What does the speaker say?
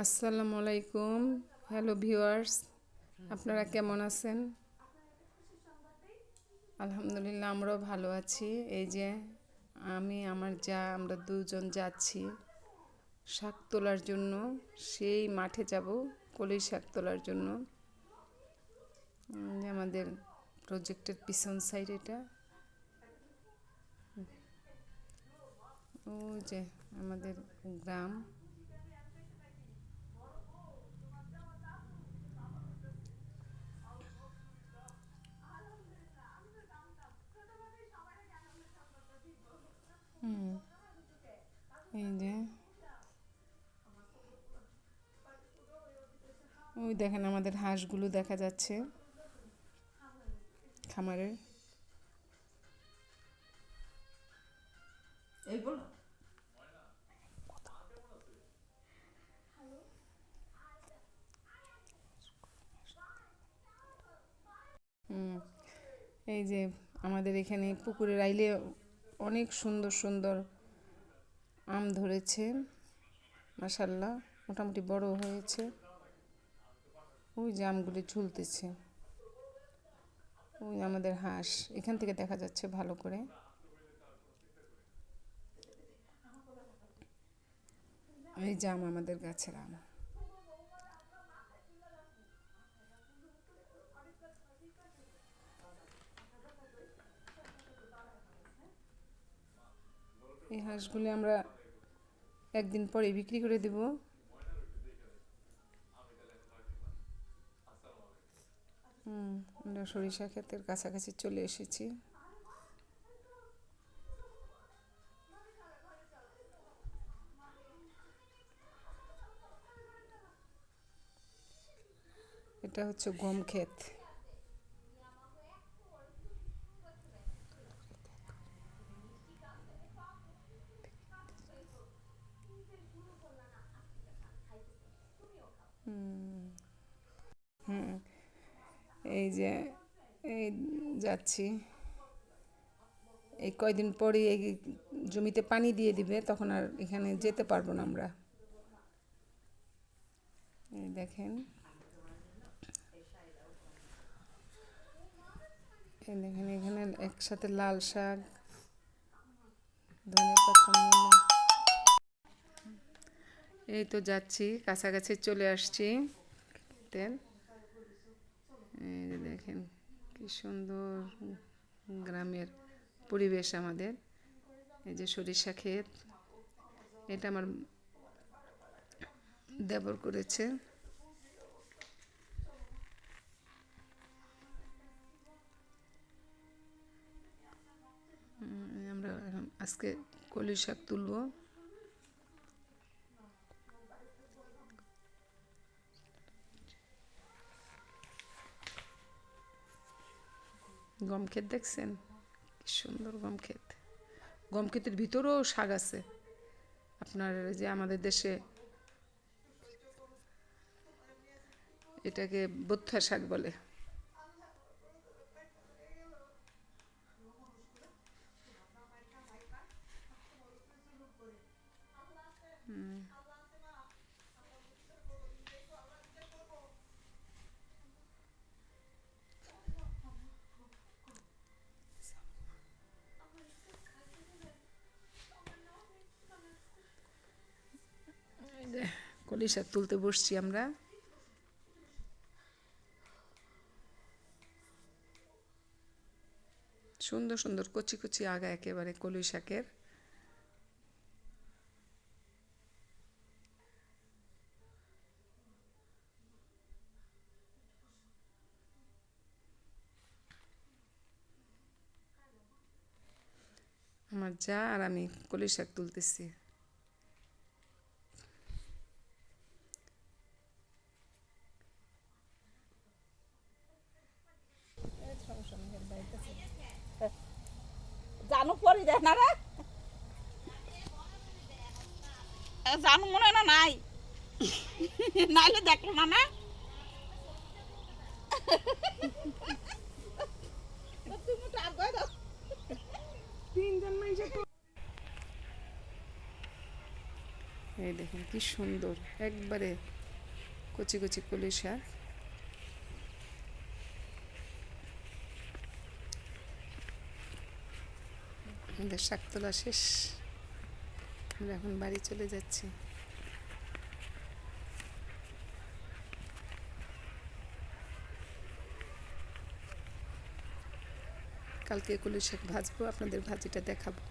আসসালামু আলাইকুম। Hello viewers, আপনারা কেমন আছেন? আলহামদুলিল্লাহ, আমরাও ভালো আছি। এই যে আমি আমার আমরা দুজন যাচ্ছি শাক তোলার জন্য। সেই মাঠে যাব কলই শাক তোলার জন্য। যে আমাদের প্রজেক্টের পিছন সাইড এটা। ওই যে আমাদের গ্রাম। এই যে ওই দেখেন আমাদের হাঁসগুলো দেখা যাচ্ছে খামারের। এই যে আমাদের এখানে পুকুরের আইলে অনেক সুন্দর সুন্দর আম ধরেছে, মাশাল্লাহ মোটামুটি বড় হয়েছে। ওই যে আমগুলি ঝুলতেছে। ওই আমাদের হাঁস এখান থেকে দেখা যাচ্ছে ভালো করে। এই যে আম আমাদের গাছের আম। এই হাঁসগুলি আমরা একদিন পরে বিক্রি করে দেব। আমরা সরিষা ক্ষেতের কাছাকাছি চলে এসেছি। এটা হচ্ছে গম ক্ষেত। এই যে এই যাচ্ছি, এই কয়দিন পরে এই জমিতে পানি দিয়ে দিবে, তখন আর এখানে যেতে পারবো না আমরা। এই দেখেন, এই দেখেন এখানে একসাথে লাল শাক, ধনে পাতা, মূলা। এই তো যাচ্ছি, কাছাকাছি চলে আসছি। তেল, এই যে দেখেন কি সুন্দর গ্রামের পরিবেশ আমাদের। এই যে সরিষা ক্ষেত, এটা আমার দেবর করেছে। আমরা আজকে কলই শাক তুলবো। গম ক্ষেত দেখছেন কি সুন্দর গম ক্ষেত। গম ক্ষেতের ভিতরেও শাক আছে। আপনার যে আমাদের দেশে এটাকে বথ্যা শাক বলে। কলই শাক তুলতে বসছি আমরা। সুন্দর সুন্দর কচি কচি আগা একেবারে কলই শাকের। আমার যা আর আমি কলই শাক তুলতেছি। জানু পরি দেখ না রে, জানু মনে হয় না নাই, নাইলে দেখলো না না। তুমি তো আগে দাও। তিনজন মানুষে এই দেখুন কি সুন্দর, একবারে কচি কচি কলই শাক। আমাদের শাক তোলা শেষ, আমরা এখন বাড়ি চলে যাচ্ছি। কালকে কলই শাক ভাজবো, আপনাদের ভাজিটা দেখাবো।